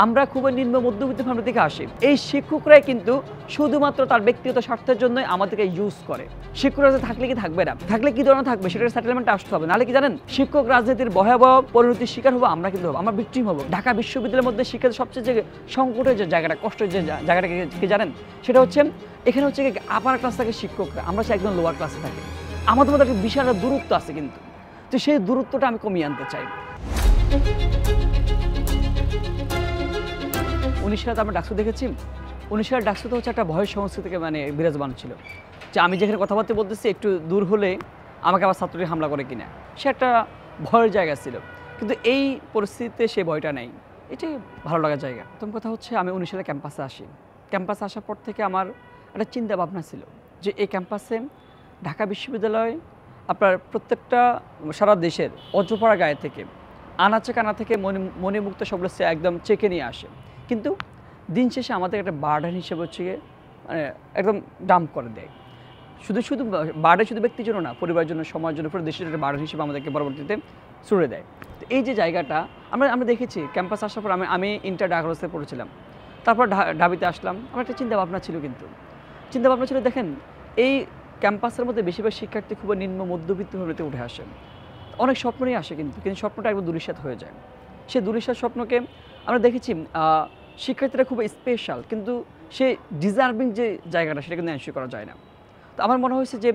আমরা খুবই নিম্ন মধ্যবিত্ত ফ্যামিলি থেকে আসি। এই শিক্ষকরাই কিন্তু শুধুমাত্র তার ব্যক্তিগত স্বার্থের জন্যই আমাদেরকে ইউজ করে। শিক্ষকরা থাকলে কি থাকবে না, থাকলে কি ধরনের থাকবে, সেটার সেটেলমেন্ট আসতে হবে। নাহলে কি জানেন, শিক্ষক রাজনীতির ভয়াবহ পরিণতির শিকার হবো আমরা, কিন্তু হবো আমরা, ভিকটিম হবো। ঢাকা বিশ্ববিদ্যালয়ের মধ্যে শিক্ষার সবচেয়ে যে সংকটের যে জায়গাটা, কষ্টের যে জায়গাটা কি জানেন, সেটা হচ্ছে এখানে হচ্ছে আপার ক্লাস থাকে শিক্ষকরা, আমরা হচ্ছে একদম লোয়ার ক্লাসে থাকি। আমাদের মধ্যে একটা বিশাল দূরত্ব আছে কিন্তু, তো সেই দূরত্বটা আমি কমিয়ে আনতে চাই। 19 সালে আমরা ডাকসু দেখেছি। 19 সালের ডাকসুতে হচ্ছে একটা ভয়ের সংস্কৃতিকে মানে বিরাজমান ছিল, যে আমি যেখানে কথাবার্তা বলতেছি একটু দূর হলে আমাকে আবার ছাত্রলীগ হামলা করে কিনা, সে একটা ভয়ের জায়গা ছিল। কিন্তু এই পরিস্থিতিতে সে ভয়টা নেই, এটাই ভালো লাগার জায়গা। প্রথম কথা হচ্ছে আমি 19 সালে ক্যাম্পাসে আসি। ক্যাম্পাসে আসার পর থেকে আমার একটা চিন্তা ভাবনা ছিল যে এই ক্যাম্পাসে ঢাকা বিশ্ববিদ্যালয় আপনার প্রত্যেকটা সারা দেশের অজপাড়া গায়ে থেকে আনাচে কানা থেকে মণিমুক্ত সবগুলো একদম চেকে নিয়ে আসে, কিন্তু দিন শেষে আমাদের একটা বার্ডেন হিসেবে হচ্ছে মানে একদম ডাম্প করে দেয়। শুধু বার্ডেন শুধু ব্যক্তির জন্য না, পরিবারের জন্য, সমাজের জন্য, পুরো দেশের একটা বার্ডেন হিসেবে আমাদেরকে পরবর্তীতে ছুড়ে দেয়। তো এই যে জায়গাটা আমরা দেখেছি ক্যাম্পাস আসার পর আমি ইন্টার ঢাকা পড়েছিলাম, তারপর ঢাবিতে আসলাম। আমার একটা চিন্তাভাবনা ছিল, দেখেন এই ক্যাম্পাসের মধ্যে বেশিরভাগ শিক্ষার্থী খুব নিম্ন মধ্যবিত্ত ফ্যামিলিতে উঠে আসে, অনেক স্বপ্ন নিয়ে আসে, কিন্তু স্বপ্নটা একদম দুলিশাত হয়ে যায়। সেই দুলিশাত স্বপ্নকে আমরা দেখেছি শিক্ষার্থীরা খুব স্পেশাল, কিন্তু সে ডিজার্ভিং যে জায়গাটা সেটা কিন্তু এনশিওর করা যায় না। তো আমার মনে হয়েছে যে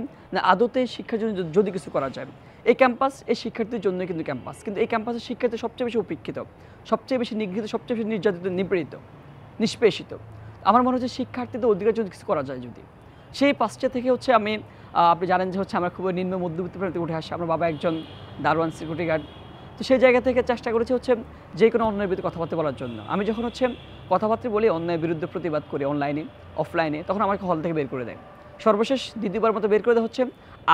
আদতে শিক্ষার জন্য যদি কিছু করা যায়, এই ক্যাম্পাস এই শিক্ষার্থীর জন্যই কিন্তু ক্যাম্পাস, কিন্তু এই ক্যাম্পাসের শিক্ষার্থী সবচেয়ে বেশি উপেক্ষিত, সবচেয়ে বেশি নিগৃহীত, সবচেয়ে বেশি নির্যাতিত, নিপীড়িত, নিষ্পেষিত। আমার মনে হচ্ছে শিক্ষার্থীদের অধিকার যদি কিছু করা যায়, যদি সেই পাঁচটা থেকে হচ্ছে আমি আপনি জানেন যে হচ্ছে আমরা খুব নিম্ন মধ্যবিত্ত ফ্যামিলিতে উঠে আসি। আমার বাবা একজন দারোয়ান, সিকিউরিটি গার্ড। তো সেই জায়গা থেকে চেষ্টা করেছি হচ্ছে যে কোনো অন্যায়ের বিরুদ্ধে কথাবার্তা বলার জন্য। আমি যখন হচ্ছে কথাবার্তা বলি, অন্যায়ের বিরুদ্ধে প্রতিবাদ করি অনলাইনে অফলাইনে, তখন আমাকে হল থেকে বের করে দেয়। সর্বশেষ দ্বিতীয়বার মতো বের করে দেওয়া হচ্ছে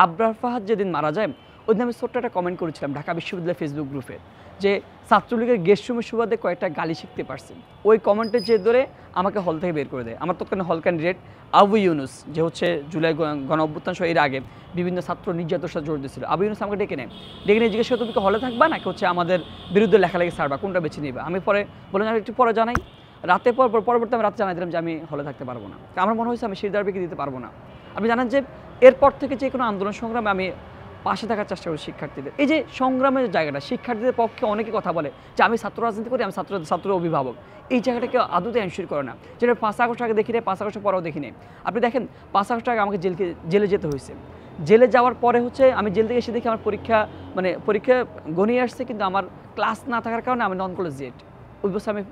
আবরার ফাহাদ যেদিন মারা যায়, ওই দিন আমি ছোট্ট একটা কমেন্ট করেছিলাম ঢাকা বিশ্ববিদ্যালয়ের ফেসবুক গ্রুপে, যে ছাত্রলীগের গেস্টরুমের সুবাদে কয়েকটা গালি শিখতে পারছি। ওই কমেন্টের জের ধরে আমাকে হল থেকে বের করে দেয় আমার তৎকালীন হল ক্যান্ডিডেট আবু ইউনুস, যে হচ্ছে জুলাই গণ অভ্যুত্থান সহ এর আগে বিভিন্ন ছাত্র নির্যাতনের সাথে জড়িত ছিল। আবু ইউনুস আমাকে ডেকে নিয়ে জিজ্ঞেস করে তুমি কি হলে থাকবা নাকি হচ্ছে আমাদের বিরুদ্ধে লেখালেখি ছাড়বা, কোনটা বেছে নিবা। আমি পরে বললাম একটু পরে জানাই। রাতে পরবর্তী আমি রাতে জানাই দিলাম যে আমি হলে থাকতে পারবো না, আমার মনে হয়েছে আমি শিরদারবিকে দিতে পারবো না। আপনি জানেন যে এরপর থেকে যে কোনো আন্দোলন সংগ্রামে আমি পাশে থাকার চেষ্টা করি শিক্ষার্থীদের। এই যে সংগ্রামের জায়গাটা, শিক্ষার্থীদের পক্ষে অনেকে কথা বলে যে আমি ছাত্র রাজনীতি করি, আমি ছাত্র অভিভাবক, এই জায়গাটাকে আদতে এনশিওর করে না। যেটা 5 আগস্ট আগে দেখি নেই, 5 আগস্টের পরেও দেখি নেই। আপনি দেখেন 5 আগস্ট আগে আমাকে জেলে যেতে হয়েছে। জেলে যাওয়ার পরে হচ্ছে আমি জেল থেকে এসে দেখি আমার পরীক্ষা গনিয়ে আসছে, কিন্তু আমার ক্লাস না থাকার কারণে আমি নন কলেজিয়েট, ওই বছর আমি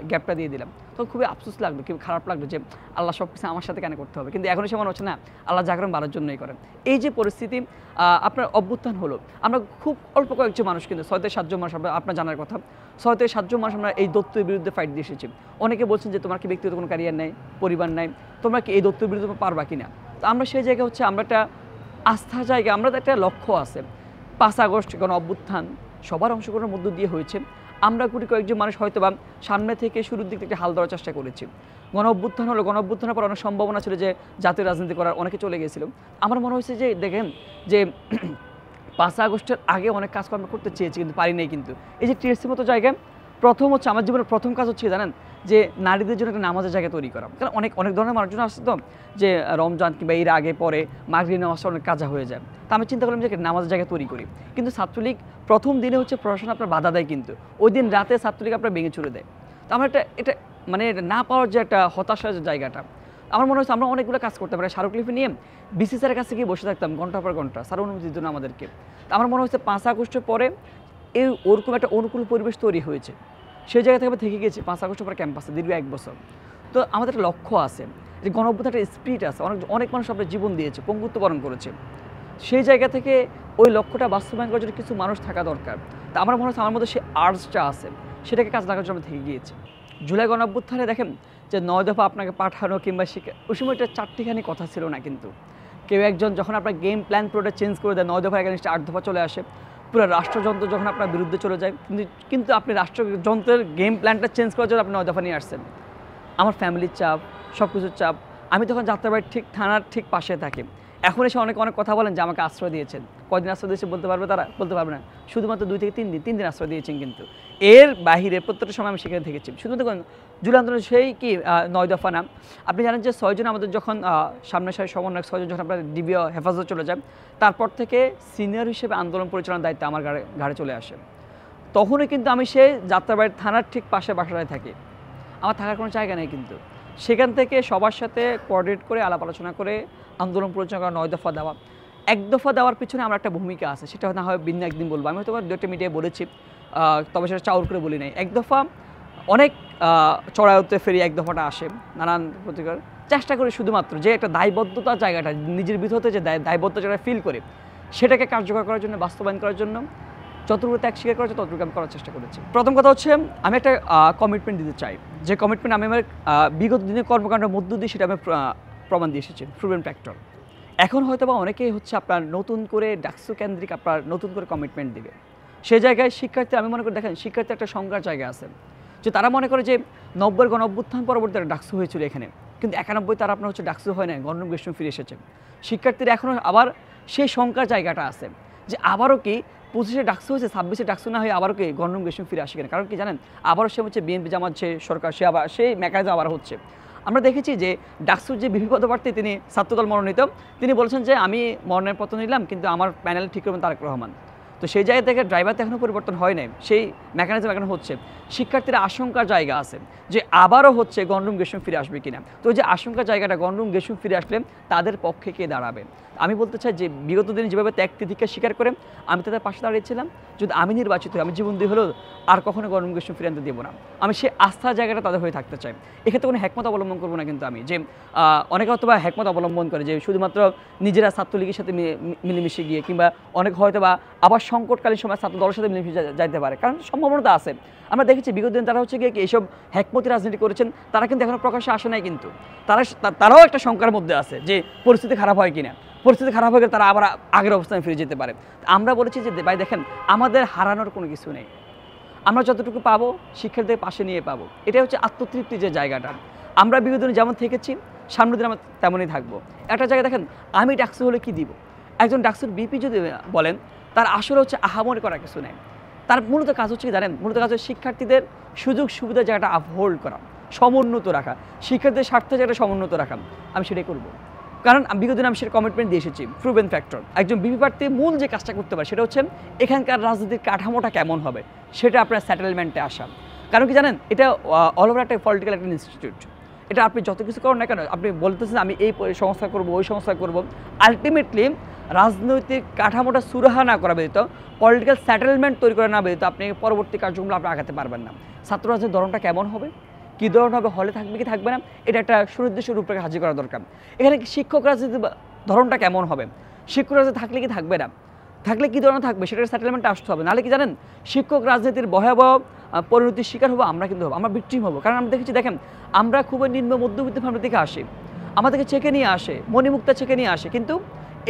গ্যাপটা দিয়ে দিলাম। তখন খুবই আফসোস লাগলো, খুবই খারাপ লাগলো যে আল্লাহ সব কিছু আমার সাথে কেন করতে হবে, কিন্তু এখন এসে মনে হচ্ছে না আল্লাহ জাগরণ ভালোর জন্যই করেন। এই যে পরিস্থিতি আপনার অভ্যুত্থান হলো, আমরা খুব অল্প কয়েকজন মানুষ, কিন্তু 6 থেকে 7 জন মানুষ, আপনার জানার কথা 6 থেকে 7 জন মানুষ আমরা এই দত্তের বিরুদ্ধে ফাইট দিয়ে এসেছি। অনেকে বলছেন যে তোমার কি ব্যক্তিগত কোনো ক্যারিয়ার নাই, পরিবার নাই, তোমরা কি এই দত্তের বিরুদ্ধে পারবা কিনা। তো আমরা সেই জায়গায় হচ্ছে আমরা একটা আস্থার জায়গা, আমরা একটা লক্ষ্য আছে। 5 আগস্ট গণ অভ্যুত্থান সবার অংশগ্রহণের মধ্য দিয়ে হয়েছে। আমরা কয়েকজন মানুষ হয়তো বা সামনে থেকে শুরুর দিক থেকে হাল ধরার চেষ্টা করেছি। গণ অভ্যুত্থান হলো, গণ অভ্যুত্থানের পর অনেক সম্ভাবনা ছিল যে জাতীয় রাজনীতি করার, অনেকে চলে গিয়েছিল। আমার মনে হয়েছে যে দেখেন যে 5 আগস্টের আগে অনেক কাজকর্ম করতে চেয়েছি, কিন্তু পারি নাই। কিন্তু এই যে টিএসসির মতো জায়গায় প্রথম হচ্ছে আমার জীবনের প্রথম কাজ হচ্ছে জানেন যে নারীদের জন্য একটা নামাজের জায়গা তৈরি করা। কারণ অনেক ধরনের মানুষজন আসছে তো, যে রমজান কিংবা এর আগে পরে মাগরিব নামাজটা অনেক কাজা হয়ে যায়। তো আমি চিন্তা করলাম যে নামাজের জায়গা তৈরি করি। কিন্তু ছাত্রলীগ প্রথম দিনে হচ্ছে পড়াশোনা আপনার বাধা দেয়, কিন্তু ওই দিন রাতে ছাত্রলীগ আপনার ভেঙে চলে দেয়। তো আমার এটা মানে না পাওয়ার যে একটা হতাশার জায়গাটা, আমার মনে হচ্ছে আমরা অনেকগুলো কাজ করতে পারি। স্মারকলিপি নিয়ে বিসি স্যারের কাছে গিয়ে বসে থাকতাম ঘন্টার পর ঘন্টা, স্যার অনুমতি দিত না আমাদেরকে। তো আমার মনে হচ্ছে 5 আগস্টের পরে এই ওরকম একটা অনুকূল পরিবেশ তৈরি হয়েছে, সেই জায়গা থেকে আমরা থেকে গেছি 5 আগস্টের পরে ক্যাম্পাসে দীর্ঘ 1 বছর। তো আমাদের একটা লক্ষ্য আছে, যে গণ অভ্যুত্থানের একটা স্পিরিট আছে, অনেক মানুষ আপনার জীবন দিয়েছে, পঙ্গুত্ব বরণ করেছে। সেই জায়গা থেকে ওই লক্ষ্যটা বাস্তবায়ন করার জন্য কিছু মানুষ থাকা দরকার। তা আমার মনে হচ্ছে আমার মধ্যে সেই আর্টসটা আছে, সেটাকে কাজ লাগার জন্য থেকে গিয়েছে। জুলাই গণ অভ্যুত্থানে দেখেন যে 9 দফা আপনাকে পাঠানো কিংবা শিক্ষা, ওই সময় এটা 4টিখানি কথা ছিল না। কিন্তু কেউ একজন যখন আপনার গেম প্ল্যান পুরোটা চেঞ্জ করে দেয়, 9 দফা এগেইনস্টে 8 দফা চলে আসে, পুরো রাষ্ট্রযন্ত্র যখন আপনার বিরুদ্ধে চলে যায়, কিন্তু আপনি রাষ্ট্রযন্ত্রের গেম প্ল্যানটা চেঞ্জ করার জন্য আপনি 9 দফা নিয়ে আসছেন। আমার ফ্যামিলির চাপ, সব কিছুর চাপ। আমি তখন যাত্রাবাড়ির ঠিক থানার ঠিক পাশে থাকি। এখন এসে অনেক কথা বলেন যে আমাকে আশ্রয় দিয়েছেন, কদিন আশ্রয় দিয়েছে বলতে পারবে তারা? বলতে পারবে না। শুধুমাত্র 2 থেকে 3 দিন, 3 দিন আশ্রয় দিয়েছেন কিন্তু। এর বাহিরে প্রত্যেকটা সময় আমি সেখানে থেকেছি। শুধুমাত্র জুলাই আন্দোলন সেই কি 9 দফা নাম। আপনি জানেন যে 6 জন আমাদের যখন সামনের সারির সমন্বয়ক 6 জন যখন আপনার ডিবি হেফাজতে চলে যায়, তারপর থেকে সিনিয়র হিসেবে আন্দোলন পরিচালনার দায়িত্ব আমার ঘাড়ে চলে আসে। তখনই কিন্তু আমি সেই যাত্রাবাড়ি থানার ঠিক পাশে বাসায় থাকি। আমার থাকার কোনো জায়গা নেই কিন্তু। সেখান থেকে সবার সাথে কোঅর্ডিনেট করে আলাপ আলোচনা করে আন্দোলন পরিচালনা করা 9 দফা দেওয়া। 1 দফা দেওয়ার পিছনে আমার একটা ভূমিকা আছে, সেটা না হয় ভিন্ন একদিন বলবো। আমি হয়তো 2টা মিডিয়ায় বলেছি, তবে সেটা চাউর করে বলি নাই। 1 দফা অনেক চড়াইতে ফেরি 1 দফাটা আসে নানান প্রতিকার চেষ্টা করি শুধুমাত্র যে একটা দায়বদ্ধতার জায়গাটা নিজের ভিতরে যে দায়বদ্ধতা জায়গাটা ফিল করে সেটাকে কার্যকর করার জন্য, বাস্তবায়ন করার জন্য যতটুকু ত্যাগ স্বীকার করা যায় ততটুকু আমি করার চেষ্টা করেছি। প্রথম কথা হচ্ছে আমি একটা কমিটমেন্ট দিতে চাই, যে কমিটমেন্ট আমি আমার বিগত দিনের কর্মকাণ্ডের মধ্য দিয়ে সেটা আমি প্রমাণ দিয়ে এসেছি, প্রুভেন ফ্যাক্টর। এখন হয়তো বা অনেকেই হচ্ছে আপনার নতুন করে ডাকসু কেন্দ্রিক আপনার নতুন করে কমিটমেন্ট দিবে। সেই জায়গায় শিক্ষার্থী, আমি মনে করি দেখেন শিক্ষার্থী একটা সংজ্ঞার জায়গা আছে, যে তারা মনে করে যে 90-এর গণ-অভ্যুত্থান পরবর্তী একটা ডাকসু হয়েছিল এখানে, কিন্তু 91 তারা আপনার হচ্ছে ডাকসু হয় না, গণরুম গেস্টরুম ফিরে এসেছে। শিক্ষার্থীরা এখনও আবার সেই সংখ্যার জায়গাটা আছে যে আবারও কি 25-এ ডাকসু হয়েছে, 26-এ ডাকসু না হয়ে আবারও কি গণরুম গেস্টরুম ফিরে আসে কেন? কারণ কি জানেন, আবারও সে হচ্ছে বিএনপি জামাত যে সরকার, সে আবার সেই মেকানিজম আবার হচ্ছে। আমরা দেখেছি যে ডাকসুর যে বিপি পদপ্রার্থী তিনি ছাত্রদল মনোনীত, তিনি বলেছেন যে আমি মনোনয়নপত্র নিলাম কিন্তু আমার প্যানেল ঠিক করবেন তারেক রহমান। তো সেই জায়গা থেকে ড্রাইভার তো এখনও পরিবর্তন হয় নাই, সেই মেকানিজম এখন হচ্ছে। শিক্ষার্থীরা আশঙ্কার জায়গা আছে যে আবারও হচ্ছে গণরুম গেস্টরুম ফিরে আসবে কিনা। তো যে আশঙ্কার জায়গাটা, গণরুম গেস্টরুম ফিরে আসলে তাদের পক্ষে কে দাঁড়াবে? আমি বলতে চাই যে বিগত দিনে যেভাবে ত্যাগ তিতিক্ষা স্বীকার করে আমি তাদের পাশে দাঁড়িয়েছিলাম, যদি আমি নির্বাচিত হই, আমি জীবন দিয়ে হলেও আর কখনো গণরুম গেস্টরুম ফিরে আনতে দেবো না। আমি সেই আস্থার জায়গাটা তাদের হয়ে থাকতে চাই। এক্ষেত্রে কোনো হ্যাকমত অবলম্বন করবো না কিন্তু আমি, যে অনেকে হয়তো বা হ্যাকমত অবলম্বন করে যে শুধুমাত্র নিজেরা ছাত্রলীগের সাথে মিলেমিশে গিয়ে, কিংবা অনেক হয়তো বা আবার সংকটকালীন সময় ছাত্র দলের সাথে মিলেমিশে যাইতে পারে, কারণ সম্ভাবনা আছে। আমরা দেখেছি বিগত দিন তারা হচ্ছে গিয়ে এইসব হ্যাকমতি রাজনীতি করেছেন, তারা কিন্তু এখনো প্রকাশ্যে আসে নাই, কিন্তু তারাও একটা শঙ্কার মধ্যে আছে যে পরিস্থিতি খারাপ হয় কিনা। পরিস্থিতি খারাপ হয়ে গেলে তারা আবার আগের অবস্থানে ফিরে যেতে পারে। আমরা বলেছি যে ভাই দেখেন, আমাদের হারানোর কোনো কিছু নেই, আমরা যতটুকু পাবো শিক্ষার্থীদের পাশে নিয়ে পাবো। এটাই হচ্ছে আত্মতৃপ্তি যে জায়গাটা। আমরা বিগত দিনে যেমন থেকেছি, সামনের দিন আমরা তেমনই থাকবো। একটা জায়গায় দেখেন, আমি ডাকসু হলে কি দিব, একজন ডাকসুর বিপি যদি বলেন, তার আসলে হচ্ছে আহামরি করা কিছু নেই। তার মূলত কাজ হচ্ছে কি জানেন, মূলত কাজ হচ্ছে শিক্ষার্থীদের সুযোগ সুবিধার জায়গাটা আপহোল্ড করা, সমুন্নত রাখা, শিক্ষার্থীদের স্বার্থের জায়গাটা সমুন্নত রাখা। আমি সেটাই করবো, কারণ বিগত দিনে আমি সেটা কমিটমেন্ট দিয়ে এসেছি। প্রুভেন ফ্যাক্টর, একজন বিপি প্রার্থী মূল যে কাজটা করতে পারে সেটা হচ্ছে এখানকার রাজনীতির কাঠামোটা কেমন হবে সেটা আপনার সেটেলমেন্টে আসা। কারণ কি জানেন, এটা অল ওভার একটা পলিটিক্যাল একটা ইনস্টিটিউট। এটা আপনি যত কিছু করেন না কেন, আপনি বলতেছেন আমি এই সংস্থা করবো, ওই সংস্থা করবো, আলটিমেটলি রাজনৈতিক কাঠামোটা সুরাহা না করা ব্যতীত, পলিটিক্যাল সেটেলমেন্ট তৈরি করা না ব্যতীত আপনি পরবর্তী কার্যক্রমগুলো আপনি আগাতে পারবেন না। ছাত্র রাজনীতির ধরনটা কেমন হবে, কী ধরনের হবে, হলে থাকবে কি থাকবে না, এটা একটা সুনির্দিষ্ট রূপরেখা হাজির করা দরকার। এখানে শিক্ষক রাজনীতির ধরনটা কেমন হবে, শিক্ষক রাজনীতি থাকলে কি থাকবে না, থাকলে কী ধরনের থাকবে, সেটার সেটেলমেন্টে আসতে হবে। নাহলে কি জানেন, শিক্ষক রাজনীতির ভয়াবহ পরিণতির শিকার হবো আমরা, কিন্তু হবো আমরা ভিকটিম হবো। কারণ আমরা দেখেছি, দেখেন আমরা খুবই নিম্ন মধ্যবিত্ত ফ্যামিলি থেকে আসি, আমাদেরকে চেকে নিয়ে আসে, মণিমুক্তা চেকে নিয়ে আসে, কিন্তু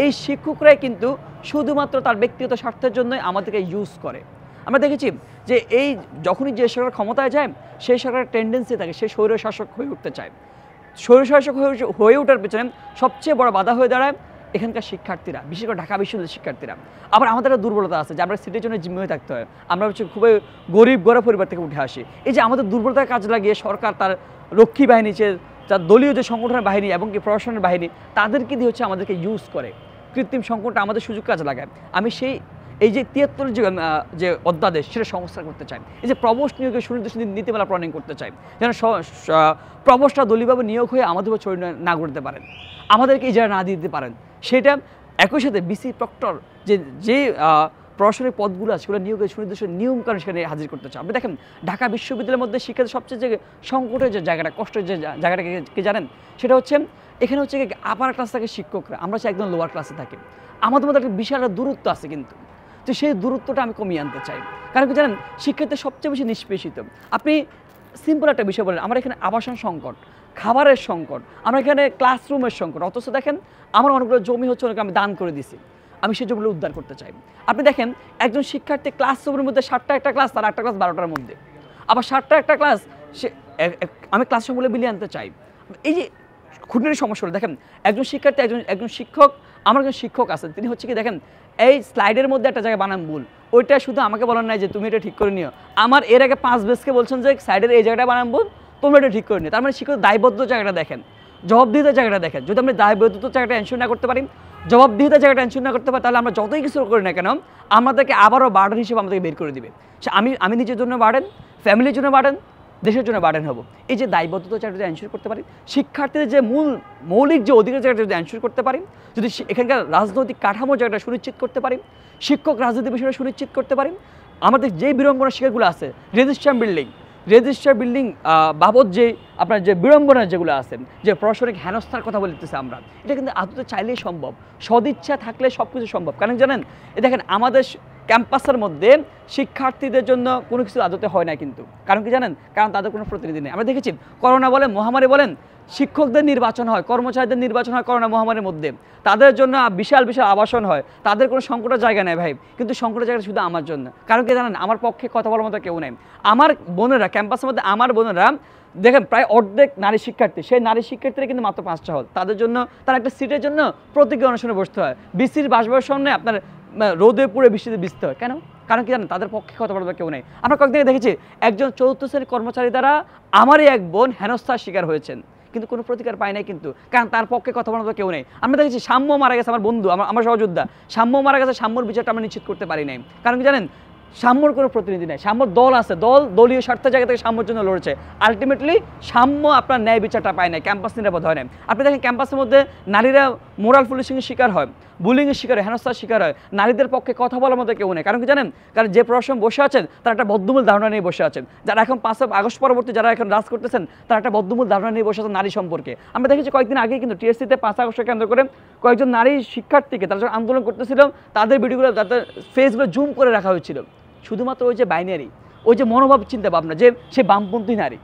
এই শিক্ষকরাই কিন্তু শুধুমাত্র তার ব্যক্তিগত স্বার্থের জন্যই আমাদেরকে ইউজ করে। আমরা দেখেছি যে এই যখনই যে সরকার ক্ষমতায় যায়, সেই সরকারের টেন্ডেন্সি থাকে সে স্বৈরশাসক হয়ে উঠতে চায়। স্বৈরশাসক হয়ে ওঠার পেছনে সবচেয়ে বড় বাধা হয়ে দাঁড়ায় এখানকার শিক্ষার্থীরা, বিশেষ করে ঢাকা বিশ্ববিদ্যালয়ের শিক্ষার্থীরা। আবার আমাদের একটা দুর্বলতা আছে যে আমরা সিটের জন্য জিম্মি হয়ে থাকতে হয়, আমরা হচ্ছে খুবই গরিব গড়া পরিবার থেকে উঠে আসি। এই যে আমাদের দুর্বলতার কাজে লাগিয়ে সরকার তার রক্ষী বাহিনী, তার দলীয় যে সংগঠনের বাহিনী এবং কি প্রশাসনের বাহিনী, তাদেরকে দিয়ে হচ্ছে আমাদেরকে ইউজ করে, কৃত্রিম সংকটটা আমাদের সুযোগ কাজে লাগায়। আমি এই যে 73 যে অধ্যাদেশ সেটা সংস্কার করতে চাই। এই যে প্রবোস্ট নিয়োগের সুনির্দিষ্ট নীতিমালা প্রণয়ন করতে চাই, যেন প্রবোস্টরা দলীয়ভাবে নিয়োগ হয়ে আমাদের উপর ছড়িয়ে না করতে পারেন, আমাদেরকে এই জায়গা না দিতে পারেন। সেটা একই সাথে বিসি প্রক্টর যে প্রশাসনিক পদগুলো আছে সেগুলো নিয়োগের সুনির্দিষ্ট নিয়মকানুন সেখানে হাজির করতে চাই। আপনি দেখেন ঢাকা বিশ্ববিদ্যালয়ের মধ্যে শিক্ষার্থীর সবচেয়ে যে সংকটের যে জায়গাটা, কষ্টের যে জায়গাটা কি জানেন, সেটা হচ্ছে এখানে হচ্ছে আপার ক্লাস থাকে শিক্ষকরা, আমরা হচ্ছে একদম লোয়ার ক্লাসে থাকি, আমাদের মধ্যে একটা বিশাল দূরত্ব আছে। কিন্তু তো সেই দূরত্বটা আমি কমিয়ে আনতে চাই। কারণ কি জানেন, শিক্ষার্থী সবচেয়ে বেশি নিষ্পেষিত। আপনি সিম্পল একটা বিষয় বলেন, আমার এখানে আবাসন সংকট, খাবারের সংকট, আমার এখানে ক্লাসরুমের সংকট, অথচ দেখেন আমার অনেকগুলো জমি হচ্ছে অনেক আমি দান করে দিছি, আমি সেই জমিগুলো উদ্ধার করতে চাই। আপনি দেখেন একজন শিক্ষার্থী ক্লাসরুমের মধ্যে 7টা একটা ক্লাস, তার একটা ক্লাস 12টার মধ্যে, আবার 7টা একটা ক্লাস সে আমি ক্লাসরুমগুলো বিলিয়ে আনতে চাই। এই যে খুঁটিনাটি সমস্যা হলো, দেখেন একজন শিক্ষার্থী, একজন শিক্ষক, আমার একজন শিক্ষক আছেন, তিনি হচ্ছে কি দেখেন এই স্লাইডের মধ্যে একটা জায়গায় বানান ভুল, ওইটা শুধু আমাকে বলার নাই যে তুমি এটা ঠিক করে নিও, আমার এর আগে 5 বেসকে বলছেন যে সাইডের এই জায়গাটা বানান ভুল, তোমরা এটা ঠিক করে নিও। তার মানে শিক্ষক দায়বদ্ধ জায়গাটা দেখেন, জবাবদিহিতার জায়গাটা দেখেন। যদি আমরা দায়বদ্ধতার জায়গাটা এনশিওর না করতে পারি, জবাবদিহিতার জায়গাটা এনশিওর না করতে পারি, তাহলে আমরা যতই কিছু করি না কেন আমাদেরকে আবারও বার্ডেন হিসেবে আমাদেরকে বের করে দিবে। আমি নিজের জন্য বার্ডেন, ফ্যামিলির জন্য বার্ডেন, দেশের জন্য বার্ডেন হবো। এই যে দায়বদ্ধতার জায়গাটা যদি এনশিওর করতে পারি, শিক্ষার্থীদের যে মৌলিক যে অধিকার জায়গাটা যদি এনশিওর করতে পারি, যদি এখানকার রাজনৈতিক কাঠামো জায়গাটা সুনিশ্চিত করতে পারি, শিক্ষক রাজনীতি বিষয়টা সুনিশ্চিত করতে পারি, আমাদের যে বিড়ম্বনা শিক্ষাগুলো আছে, রেজিস্ট্রার বিল্ডিং বাবদ যে আপনার যে বিড়ম্বনা যেগুলো আছে, যে প্রশাসনিক হেনস্থার কথা বলতেছে আমরা, এটা কিন্তু আদতে চাইলেই সম্ভব, সদিচ্ছা থাকলে সব কিছু সম্ভব। কারণ জানেন, দেখেন আমাদের ক্যাম্পাসের মধ্যে শিক্ষার্থীদের জন্য কোনো কিছু আদতে হয় না কিন্তু, কারণ কি জানেন, কারণ তাদের কোনো প্রতিনিধি নেই। আমরা দেখেছি করোনা বলেন, মহামারী বলেন, শিক্ষকদের নির্বাচন হয়, কর্মচারীদের নির্বাচন হয় করোনা মহামারীর মধ্যে, তাদের জন্য বিশাল বিশাল আবাসন হয়, তাদের কোনো সংকটের জায়গা নেই ভাই, কিন্তু সংকটের জায়গা শুধু আমার জন্য। কারণ কি জানেন, আমার পক্ষে কথা বলার মতো কেউ নেই। আমার বোনেরা ক্যাম্পাসের মধ্যে, আমার বোনেরা দেখেন প্রায় অর্ধেক নারী শিক্ষার্থী, সেই নারী শিক্ষার্থীরা কিন্তু মাত্র 5টা হল, তাদের জন্য তার একটা সিটের জন্য প্রতিজ্ঞা অনুষ্ঠানে বসতে হয়, বিসির বাসভবনের সামনে আপনার রোদে পুড়ে বৃষ্টিতে ভিজতে হয়। কেন? কারণ কি জানেন, তাদের পক্ষে কথা বলার কেউ নেই। আমরা কয়েকদিন দেখেছি একজন 4র্থ শ্রেণীর কর্মচারী দ্বারা আমারই এক বোন হেনস্থার শিকার হয়েছেন, কিন্তু কোনো প্রতিকার পায় নাই কিন্তু, কারণ তার পক্ষে কথা বলার কেউ নেই। আমরা দেখেছি সাম্য মারা গেছে, আমার বন্ধু, আমার সহযোদ্ধা সাম্য মারা গেছে, সাম্যর বিচারটা আমরা নিশ্চিত করতে পারি নাই। কারণ কি জানেন, সাম্যর কোনো প্রতিনিধি নেই, সাম্যর দল আছে, দলীয় স্বার্থের জায়গা থেকে সাম্যর জন্য লড়েছে, আলটিমেটলি সাম্য আপনার ন্যায় বিচারটা পায় নাই, ক্যাম্পাস নিরাপদ হয় না। আপনি দেখেন ক্যাম্পাসের মধ্যে নারীরা মোরাল পুলিশিংয়ের শিকার হয়, বুলিংয়ের শিকার হয়, হেনস্থার শিকার হয়, নারীদের পক্ষে কথা বলার মতো কেউ নেই। কারণ কি জানেন, কারণ যে প্রশাসন বসে আছেন তারা একটা বদ্ধমূল ধারণা নিয়ে বসে আছেন, যারা এখন 5 আগস্ট পরবর্তী যারা এখন রাজ করতেছেন তারা একটা বদ্ধমূল ধারণা নিয়ে বসে আছেন নারী সম্পর্কে। আমরা দেখেছি কয়েকদিন আগে কিন্তু টিএসসিতে 5 আগস্টকে কেন্দ্র করে কয়েকজন নারী শিক্ষার্থীকে তারা যখন আন্দোলন করতেছিল, তাদের ভিডিওগুলো, তাদের ফেসগুলো জুম করে রাখা হয়েছিল, শুধুমাত্র ওই যে বাইনারি, ওই যে মনোভাব চিন্তা ভাবনা, যে সে বামপন্থী নারী।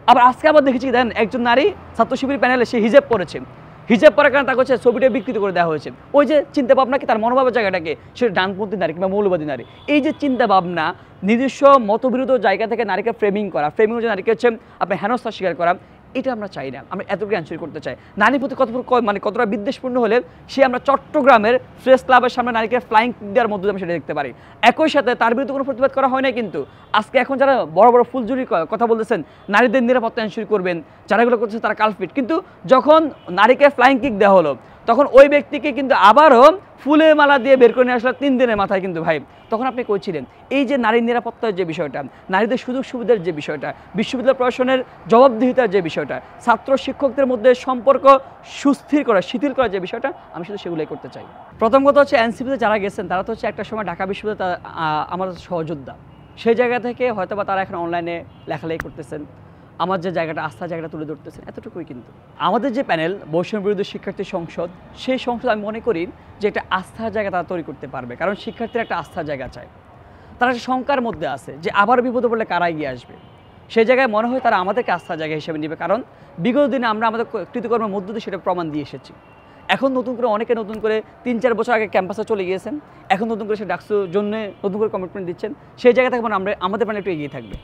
আবার আজকে আবার দেখেছি দেন একজন নারী ছাত্র শিবির প্যানেলে সে হিজাব পরেছে, হিজাব পরার কারণে তাকে হচ্ছে ছবিটা বিকৃত করে দেওয়া হয়েছে। ওই যে চিন্তা ভাবনা কি, তার মনোভাবের জায়গাটাকে সে ডানপন্থী নারী কিংবা মৌলবাদী নারী, এই যে চিন্তা ভাবনা, নিজস্ব মতবিরোধ জায়গা থেকে নারীকে ফ্রেমিং করা, ফ্রেমিং হচ্ছে নারীকে হচ্ছে আপনি হেনস্থা স্বীকার করা, এটা আমরা চাই না। আমরা এতটুকু অ্যানসার করতে চাই। নারীর প্রতি কতটা বিদ্বেষপূর্ণ হলে সে আমরা চট্টগ্রামের প্রেস ক্লাবের সামনে নারীকে ফ্লাইং দেওয়ার মধ্যে আমরা সেটা দেখতে পারি। একই সাথে তার বিরুদ্ধে কোনো প্রতিবাদ করা হয় না কিন্তু আজকে এখন যারা বড় বড় ফুলঝুরি কথা বলতেছেন, নারীদের নিরাপত্তা এনশিওর করবেন, যারা এগুলো করতেছে তারা কালপিট, কিন্তু যখন নারীকে ফ্লাইং কিক দেওয়া হলো তখন ওই ব্যক্তিকে কিন্তু আবারও ফুলের মালা দিয়ে বের করে নিয়ে আসলো 3 দিনের মাথায় কিন্তু ভাই। তখন আপনি কইছিলেন এই যে নারীর নিরাপত্তার যে বিষয়টা, নারীদের সুযোগ সুবিধার যে বিষয়টা, বিশ্ববিদ্যালয় প্রশাসনের জবাবদিহিতার যে বিষয়টা, ছাত্র শিক্ষকদের মধ্যে সম্পর্ক সুস্থির করা, শিথিল করার যে বিষয়টা, আমি শুধু সেগুলোই করতে চাই। প্রথম কথা হচ্ছে এনসিপিতে যারা গেছেন তারা তো হচ্ছে একটা সময় ঢাকা বিশ্ববিদ্যালয় আমাদের সহযোদ্ধা, সেই জায়গা থেকে হয়তো বা তারা এখন অনলাইনে লেখালেখি করতেছেন, আমার যে জায়গাটা আস্থার জায়গাটা তুলে ধরতেছেন, এতটুকুই। কিন্তু আমাদের যে প্যানেল বৈষম্য বিরোধী শিক্ষার্থী সংসদ, সেই সংসদ আমি মনে করি যে একটা আস্থার জায়গা তারা তৈরি করতে পারবে, কারণ শিক্ষার্থীরা একটা আস্থার জায়গা চায়। তারা একটা শঙ্কার মধ্যে আছে যে আবার বিপদে পড়লে কারা এগিয়ে আসবে, সেই জায়গায় মনে হয় তারা আমাদেরকে আস্থার জায়গা হিসেবে নেবে, কারণ বিগত দিনে আমরা আমাদের কৃতকর্মের মধ্য দিয়ে সেটা প্রমাণ দিয়ে এসেছি। এখন নতুন করে অনেকে নতুন করে 3-4 বছর আগে ক্যাম্পাসে চলে গিয়েছেন, এখন নতুন করে সে ডাকসুর জন্য নতুন করে কমিটমেন্ট দিচ্ছেন, সেই জায়গা থেকে মানে আমাদের প্যানেল একটু এগিয়ে থাকবে।